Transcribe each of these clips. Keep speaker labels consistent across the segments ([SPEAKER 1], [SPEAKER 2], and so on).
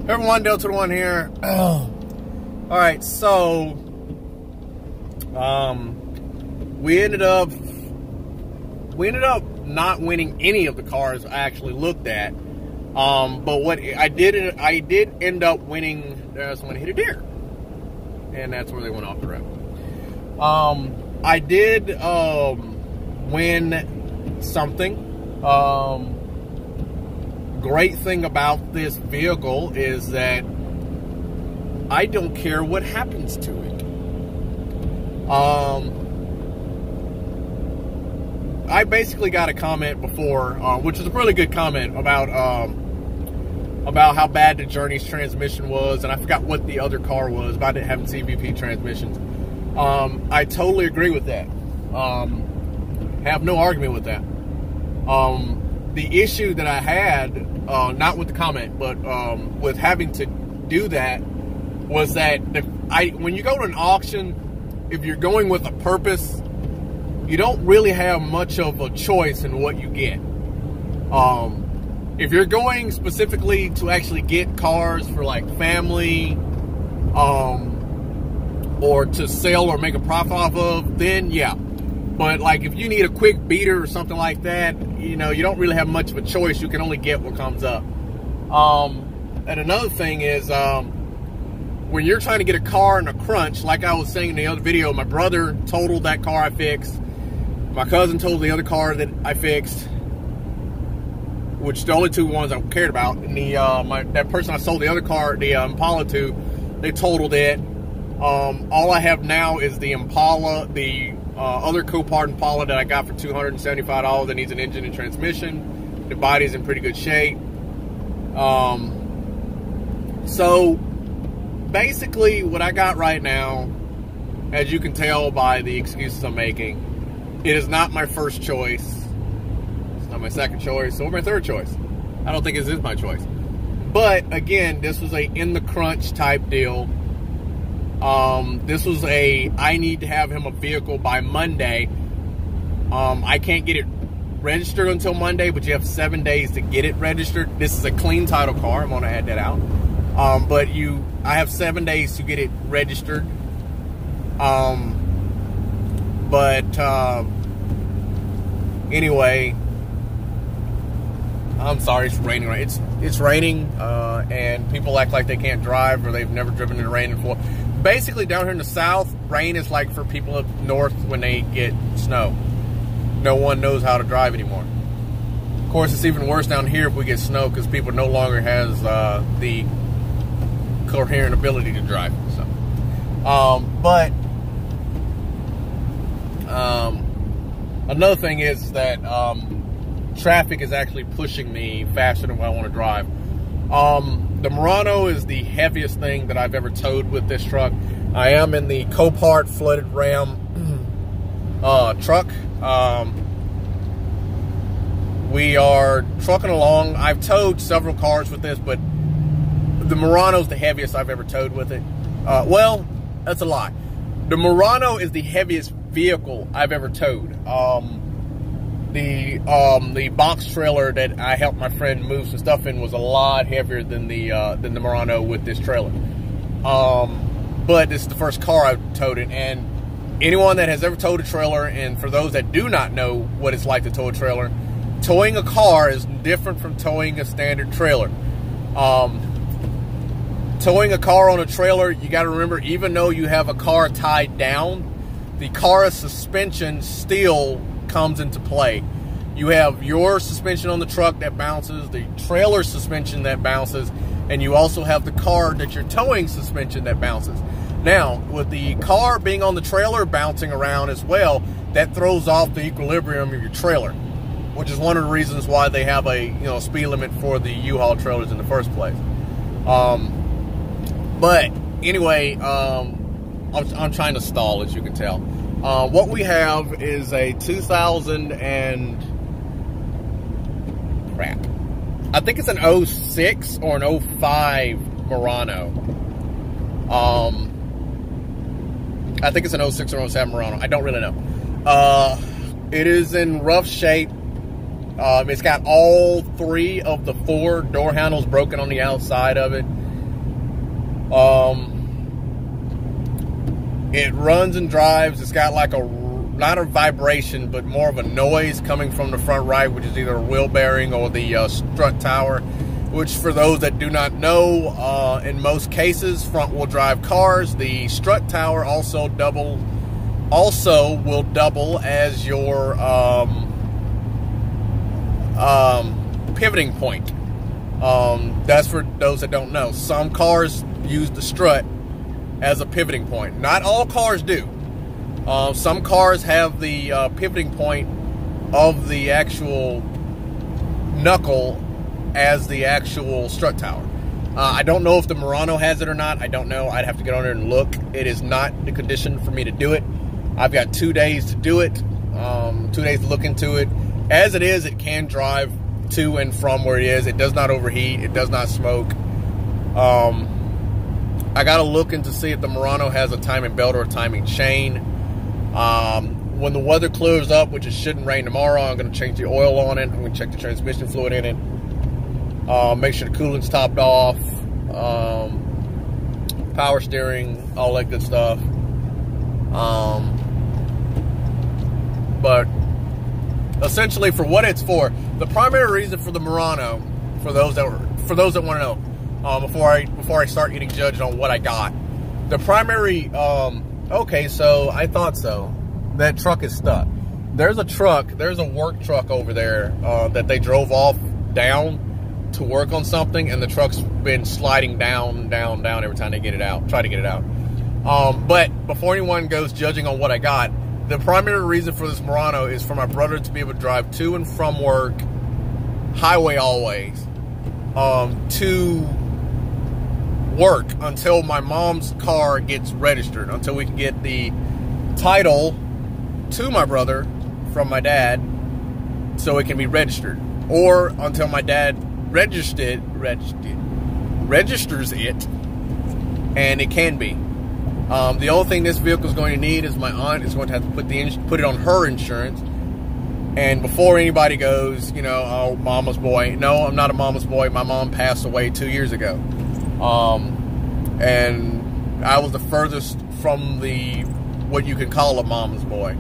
[SPEAKER 1] Everyone, Delta One here. All right, so we ended up not winning any of the cars I actually looked at. But what I did end up winning. Someone hit a deer, and that's where they went off the road. I did win something. Great thing about this vehicle is that I don't care what happens to it. I basically got a comment before, which is a really good comment about how bad the Journey's transmission was, and I forgot what the other car was about it having CVT transmissions. I totally agree with that. Have no argument with that. The issue that I had, not with the comment, but with having to do that, was that when you go to an auction, if you're going with a purpose, you don't really have much of a choice in what you get. If you're going specifically to actually get cars for like family, or to sell or make a profit off of, then yeah. But like if you need a quick beater or something like that, you know, you don't really have much of a choice. You can only get what comes up. And another thing is, when you're trying to get a car in a crunch, like I was saying in the other video, my brother totaled that car I fixed. My cousin totaled the other car that I fixed, which the only two ones I cared about. And that person I sold the other car, the Impala to, they totaled it. All I have now is the Impala, the other Copart Impala that I got for $275 that needs an engine and transmission. The body's in pretty good shape. So basically what I got right now, as you can tell by the excuses I'm making, it is not my first choice. It's not my second choice or my third choice. I don't think it is my choice. But again, this was a in the crunch type deal. This was I need to have him a vehicle by Monday. I can't get it registered until Monday, but you have 7 days to get it registered. This is a clean title car. I'm going to add that out. But I have 7 days to get it registered. Anyway, I'm sorry, it's raining. It's raining, and people act like they can't drive or they've never driven in the rain before. Basically, down here in the south, rain is like for people up north when they get snow. No one knows how to drive anymore. Of course, it's even worse down here if we get snow because people no longer has the coherent ability to drive. So, another thing is that traffic is actually pushing me faster than what I want to drive. The Murano is the heaviest thing that I've ever towed with this truck. I am in the Copart Flooded Ram truck. We are trucking along. I've towed several cars with this, but the Murano is the heaviest I've ever towed with it. Well, that's a lie. The Murano is the heaviest vehicle I've ever towed. The box trailer that I helped my friend move some stuff in was a lot heavier than the Murano with this trailer. But this is the first car I've towed it, and anyone that has ever towed a trailer, and for those that do not know what it's like to tow a trailer, towing a car is different from towing a standard trailer. Towing a car on a trailer, you got to remember, even though you have a car tied down, the car's suspension still comes into play. You have your suspension on the truck that bounces, the trailer suspension that bounces, and you also have the car that you're towing suspension that bounces. Now, with the car being on the trailer bouncing around as well, that throws off the equilibrium of your trailer, which is one of the reasons why they have a speed limit for the U-Haul trailers in the first place. But anyway, I'm trying to stall, as you can tell. What we have is a 2000 and crap. I think it's an 06 or an 05 Murano. I think it's an 06 or 07 Murano. I don't really know. It is in rough shape. It's got all three of the four door handles broken on the outside of it. It runs and drives. It's got like a, not a vibration, but more of a noise coming from the front right, which is either a wheel bearing or the strut tower, which for those that do not know, in most cases, front wheel drive cars, the strut tower also will double as your pivoting point. That's for those that don't know. Some cars use the strut as a pivoting point. Not all cars do. Some cars have the pivoting point of the actual knuckle as the actual strut tower. I don't know if the Murano has it or not. I don't know. I'd have to get on there and look. It is not the condition for me to do it. I've got 2 days to do it. 2 days to look into it. As it is, it can drive to and from where it is. It does not overheat. It does not smoke. I got to look into see if the Murano has a timing belt or a timing chain. When the weather clears up, which it shouldn't rain tomorrow, I'm going to change the oil on it. I'm going to check the transmission fluid in it. Make sure the coolant's topped off. Power steering, all that good stuff. But essentially, for what it's for, the primary reason for the Murano, for those that want to know, before I start getting judged on what I got, the primary, okay, so I thought so. That truck is stuck. There's a work truck over there that they drove off down to work on something, and the truck's been sliding down every time they try to get it out. But before anyone goes judging on what I got, the primary reason for this Murano is for my brother to be able to drive to and from work, highway always, to work until my mom's car gets registered, until we can get the title to my brother from my dad so it can be registered, or until my dad registers it and it can be. The only thing this vehicle is going to need is my aunt is going to have to put it on her insurance. And before anybody goes, you know, oh, mama's boy. No, I'm not a mama's boy. My mom passed away 2 years ago. And I was the furthest from what you can call a mama's boy.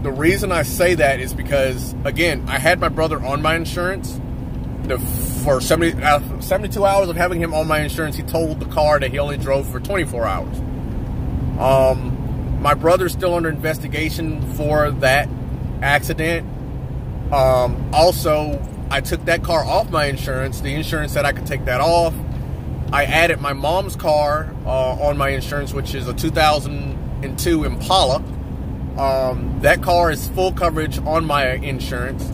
[SPEAKER 1] The reason I say that is because, again, I had my brother on my insurance. For 72 hours of having him on my insurance, he totaled the car that he only drove for 24 hours. My brother's still under investigation for that accident. Also, I took that car off my insurance. The insurance said I could take that off. I added my mom's car on my insurance, which is a 2002 Impala. That car is full coverage on my insurance.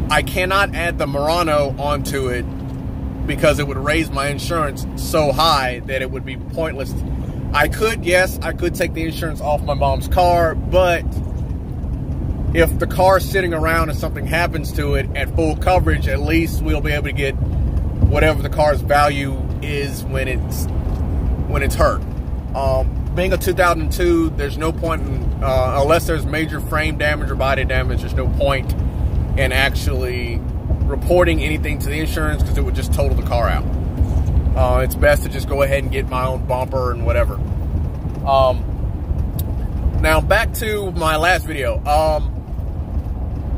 [SPEAKER 1] I cannot add the Murano onto it because it would raise my insurance so high that it would be pointless. I could take the insurance off my mom's car, but if the car's sitting around and something happens to it at full coverage, at least we'll be able to get whatever the car's value is when it's hurt. Being a 2002, there's no point in, unless there's major frame damage or body damage, there's no point in actually reporting anything to the insurance because it would just total the car out. It's best to just go ahead and get my own bumper and whatever. Now back to my last video.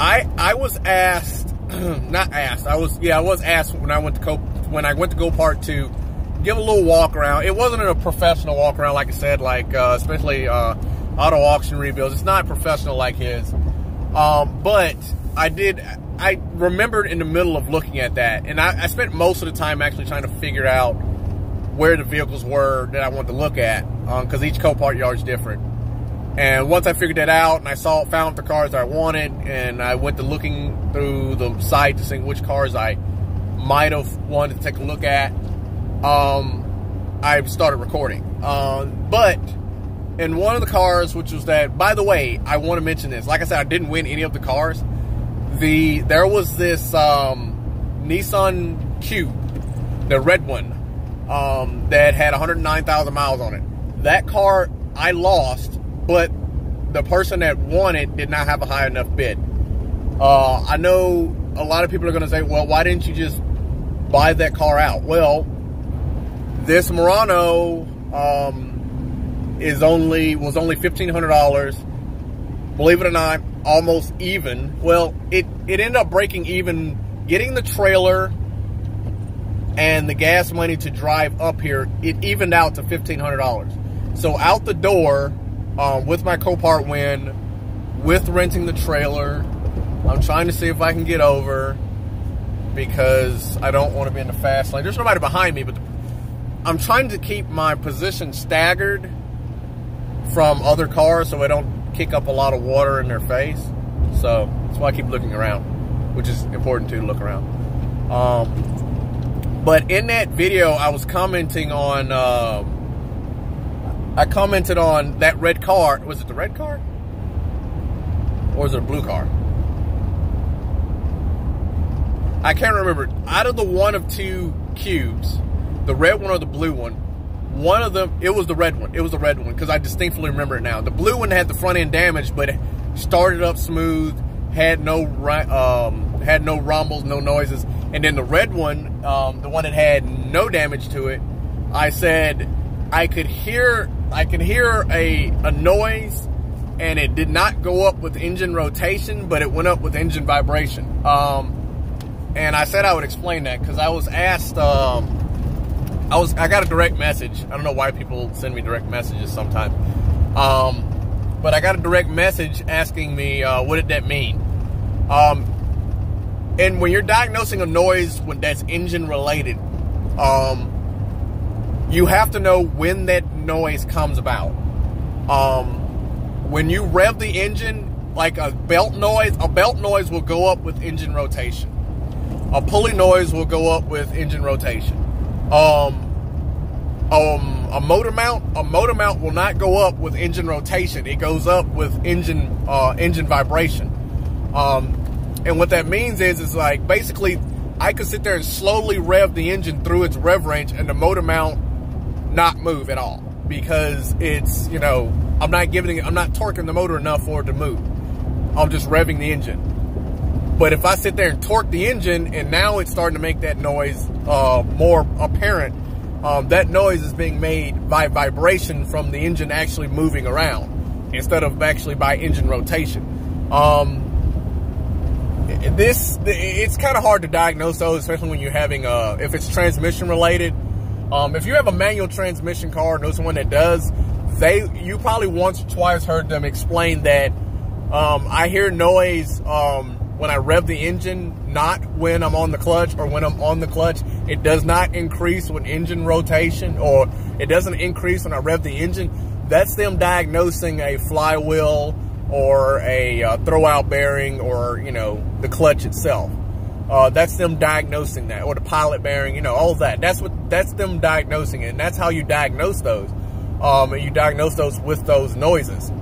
[SPEAKER 1] I was asked, not asked. I was asked when I went to Copart to give a little walk around. It wasn't a professional walk around, like I said, like especially auto auction rebuilds. It's not professional like his. But I remembered in the middle of looking at that, and I spent most of the time actually trying to figure out where the vehicles were that I wanted to look at, because each Copart yard is different. And once I figured that out, and I found the cars I wanted, and I went to looking through the site to see which cars I might have wanted to take a look at, I started recording. But in one of the cars, which was that, by the way, I want to mention this. Like I said, I didn't win any of the cars. There was this Nissan Cube, the red one, that had 109,000 miles on it. That car I lost, but the person that won it did not have a high enough bid. I know a lot of people are going to say, well, why didn't you just buy that car out. Well, this Murano was only $1,500. Believe it or not, almost even. Well, it ended up breaking even, getting the trailer and the gas money to drive up here. It evened out to $1,500. So out the door, with my Copart win, with renting the trailer, I'm trying to see if I can get over, because I don't want to be in the fast lane. There's nobody behind me, but I'm trying to keep my position staggered from other cars so I don't kick up a lot of water in their face. So that's why I keep looking around, which is important too, to look around. But in that video, I was commenting on, I commented on that red car. Was it the red car? Or was it a blue car? I can't remember. Out of the one of two cubes, the red one or the blue one, one of them, it was the red one. It was the red one, because I distinctly remember it now. The blue one had the front end damage, but it started up smooth, had no rumbles, no noises. And then the red one, the one that had no damage to it, I said I could hear a noise, and it did not go up with engine rotation, but it went up with engine vibration. And I said I would explain that, because I was asked, I got a direct message. I don't know why people send me direct messages sometimes. But I got a direct message asking me, what did that mean? And when you're diagnosing a noise that's engine related, you have to know when that noise comes about. When you rev the engine, like a belt noise will go up with engine rotation. A pulley noise will go up with engine rotation. A motor mount will not go up with engine rotation. It goes up with engine vibration. And what that means is like, basically, I could sit there and slowly rev the engine through its rev range and the motor mount not move at all, because it's, you know, I'm not torquing the motor enough for it to move. I'm just revving the engine. But if I sit there and torque the engine, and now it's starting to make that noise more apparent, that noise is being made by vibration from the engine actually moving around, instead of actually by engine rotation. It's kind of hard to diagnose those, especially when you're having if it's transmission related. If you have a manual transmission car, and there's one that does, you probably once or twice heard them explain that I hear noise when I rev the engine, not when I'm on the clutch, or when I'm on the clutch. It does not increase with engine rotation, or it doesn't increase when I rev the engine. That's them diagnosing a flywheel, or a throwout bearing, or, you know, the clutch itself. That's them diagnosing that, or the pilot bearing, you know, all of that. That's them diagnosing it, and that's how you diagnose those. And you diagnose those with those noises.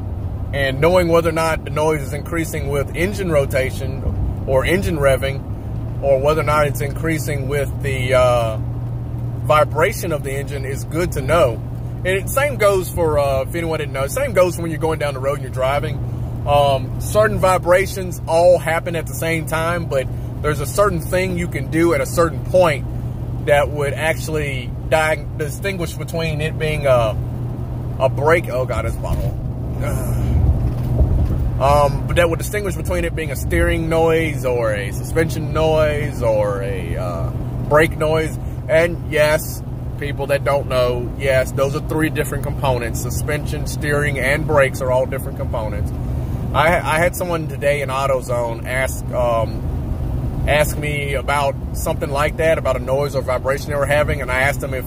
[SPEAKER 1] And knowing whether or not the noise is increasing with engine rotation or engine revving, or whether or not it's increasing with the vibration of the engine, is good to know. And same goes for, if anyone didn't know, same goes for when you're going down the road and you're driving. Certain vibrations all happen at the same time, but there's a certain thing you can do at a certain point that would actually distinguish between it being a brake. Oh God, this bottle. But that would distinguish between it being a steering noise, or a suspension noise, or a brake noise. And yes, people that don't know, yes, those are three different components. Suspension, steering, and brakes are all different components. I had someone today in AutoZone ask me about something like that, about a noise or vibration they were having, and I asked them if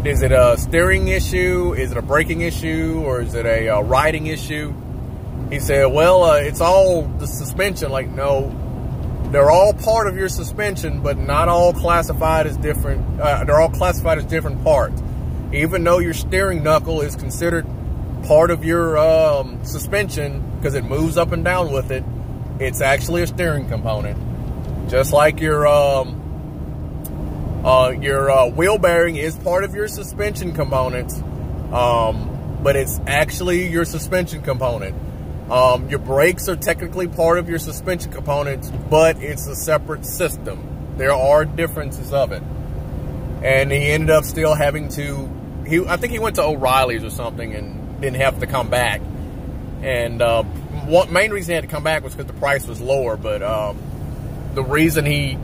[SPEAKER 1] is it a steering issue, is it a braking issue, or is it a riding issue? He said, well, it's all the suspension. Like, no, they're all part of your suspension, but not all classified as different. They're all classified as different parts. Even though your steering knuckle is considered part of your suspension, because it moves up and down with it, it's actually a steering component. Just like your wheel bearing is part of your suspension components, but it's actually your suspension component. Your brakes are technically part of your suspension components, but it's a separate system. There are differences of it. And he ended up still having to, I think he went to O'Reilly's or something and didn't have to come back. And one main reason he had to come back was because the price was lower. But the reason he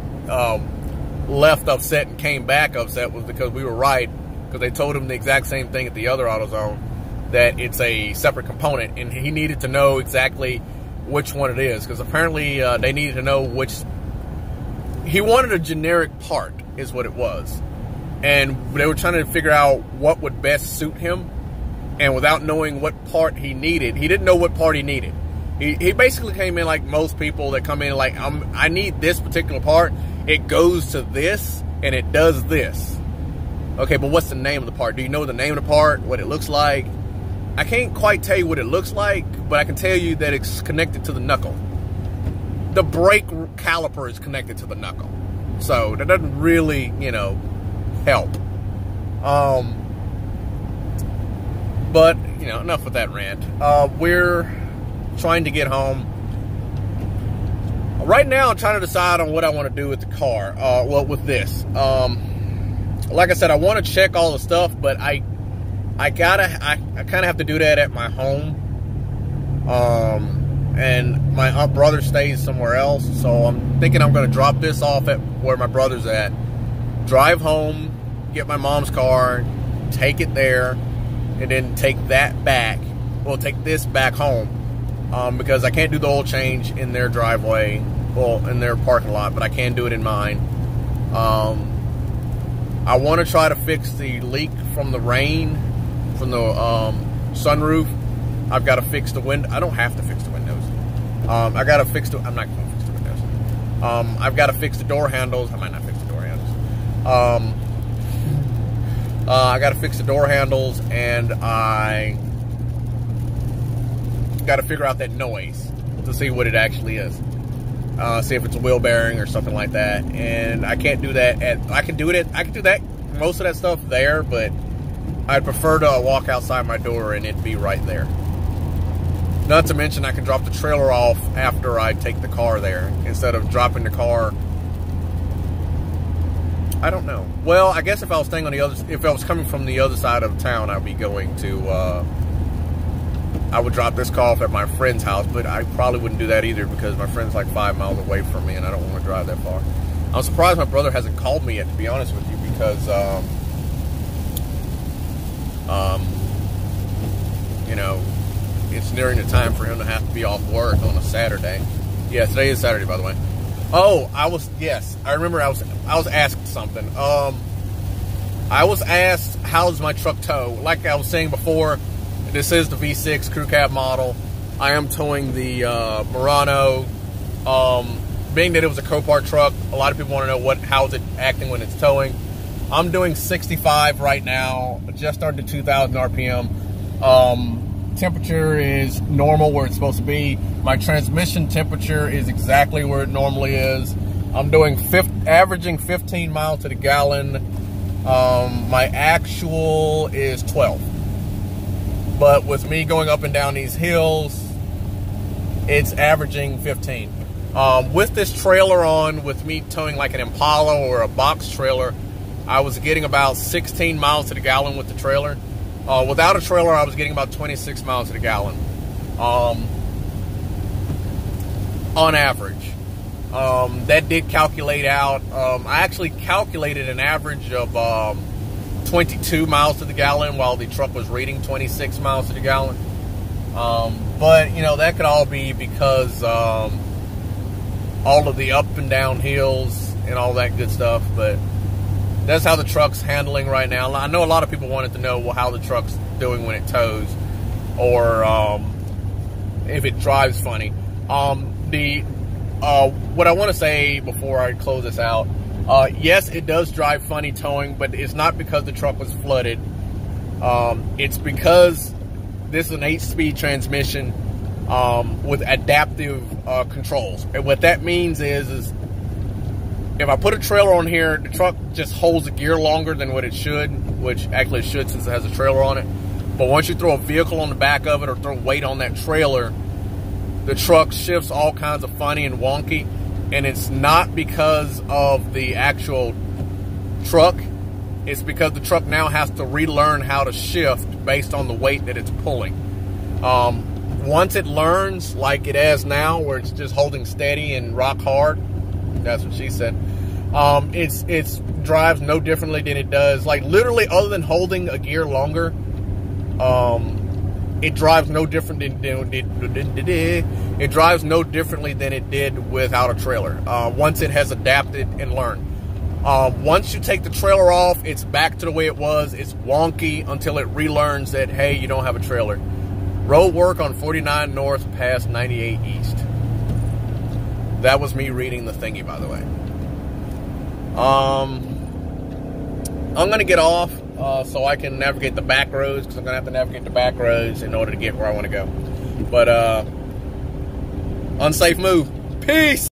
[SPEAKER 1] left upset and came back upset was because we were right. Because they told him the exact same thing at the other AutoZone, that it's a separate component. And he needed to know exactly which one it is. Because apparently they needed to know which. He wanted a generic part, is what it was. And they were trying to figure out what would best suit him. And without knowing what part he needed, he didn't know what part he needed. He basically came in like most people that come in like, I need this particular part. It goes to this, and it does this. Okay, but what's the name of the part? Do you know the name of the part, what it looks like? I can't quite tell you what it looks like, but I can tell you that it's connected to the knuckle. The brake caliper is connected to the knuckle. So that doesn't really, you know, help. But, you know, enough with that rant. We're trying to get home. Right now, I'm trying to decide on what I want to do with the car. Well, with this. Like I said, I want to check all the stuff, but I kind of have to do that at my home. And my brother stays somewhere else, so I'm thinking I'm going to drop this off at where my brother's at, drive home, get my mom's car, take it there, and then take that back. Well, take this back home, because I can't do the oil change in their driveway, well, in their parking lot, but I can do it in mine. I want to try to fix the leak from the rain, from the sunroof. I've got to fix the window. I don't have to fix the windows. I got to fix the, I'm not going to fix the windows. I've got to fix the door handles. I might not fix the door handles. I got to fix the door handles, and I got to figure out that noise to see what it actually is. See if it's a wheel bearing or something like that. And I can't do that I can do that, most of that stuff there, but I'd prefer to walk outside my door and it'd be right there. Not to mention I can drop the trailer off after I take the car there, instead of dropping the car. I don't know. Well, I guess if I was staying on the other, if I was coming from the other side of town, I'd be going to, I would drop this car off at my friend's house, but I probably wouldn't do that either because my friend's like 5 miles away from me and I don't want to drive that far. I'm surprised my brother hasn't called me yet, to be honest with you, because, you know, it's nearing the time for him to have to be off work on a Saturday. Yeah, today is Saturday, by the way. Oh, yes, I remember I was asked something. I was asked, how's my truck tow? Like I was saying before, this is the V6 crew cab model. I am towing the Murano. Being that it was a Copart truck, a lot of people want to know how is it acting when it's towing. I'm doing 65 right now, just under 2,000 RPM. Temperature is normal where it's supposed to be. My transmission temperature is exactly where it normally is. I'm doing averaging 15 miles to the gallon. My actual is 12. But with me going up and down these hills, it's averaging 15. With this trailer on, with me towing like an Impala or a box trailer, I was getting about 16 miles to the gallon with the trailer. Without a trailer, I was getting about 26 miles to the gallon. On average. That did calculate out. I actually calculated an average of 22 miles to the gallon while the truck was reading 26 miles to the gallon. But, you know, that could all be because all of the up and down hills and all that good stuff. But that's how the truck's handling right now. I know a lot of people wanted to know, well, how the truck's doing when it tows, or if it drives funny. What I want to say before I close this out, yes, it does drive funny towing, but it's not because the truck was flooded. It's because this is an 8-speed transmission with adaptive controls. And what that means is if I put a trailer on here, the truck just holds the gear longer than what it should, which actually it should since it has a trailer on it. But once you throw a vehicle on the back of it or throw weight on that trailer, the truck shifts all kinds of funny and wonky. And it's not because of the actual truck. It's because the truck now has to relearn how to shift based on the weight that it's pulling. Once it learns, like it has now, where it's just holding steady and rock hard, that's what she said, it's drives no differently than it does. Like, literally, other than holding a gear longer, it drives no different it drives no differently than it did without a trailer. Once it has adapted and learned. Once you take the trailer off, it's back to the way it was. It's wonky until it relearns that, hey, you don't have a trailer. Road work on 49 North past 98 East. That was me reading the thingy, by the way. I'm going to get off so I can navigate the back roads, because I'm going to have to navigate the back roads in order to get where I want to go. But, unsafe move. Peace!